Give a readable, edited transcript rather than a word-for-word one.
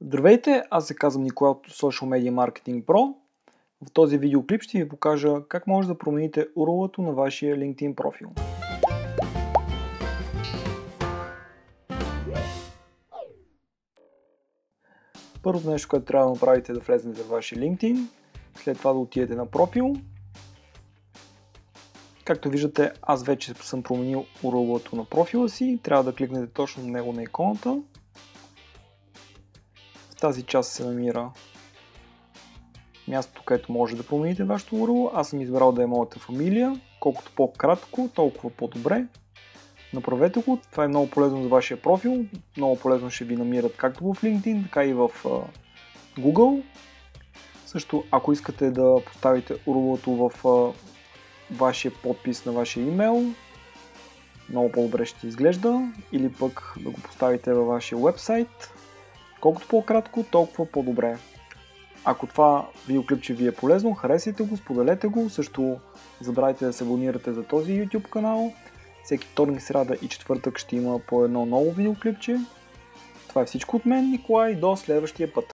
Здравейте, аз се казвам Николай от Social Media Marketing Pro. В този видеоклип ще ви покажа как може да промените URL-то на вашия LinkedIn профил. Първото нещо, което трябва да направите е да влезете в вашия LinkedIn, след това да отидете на профил. Както виждате, аз вече съм променил URL-то на профила си, трябва да кликнете точно на него на иконата. В тази част се намира мястото, където може да промените вашето URL. Аз съм избрал да е моята фамилия. Колкото по-кратко, толкова по-добре. Направете го. Това е много полезно за вашия профил. Много полезно ще ви намират както в LinkedIn, така и в Google. Също, ако искате да поставите URL-то в вашия подпис на вашия имейл, много по-добре ще изглежда. Или пък да го поставите във вашия вебсайт. Колкото по-кратко, толкова по-добре. Ако това видеоклипче ви е полезно, харесайте го, споделете го, също забравяйте да се абонирате за този YouTube канал. Всеки вторник, сряда и четвъртък ще има по едно ново видеоклипче. Това е всичко от мен, Николай, до следващия път.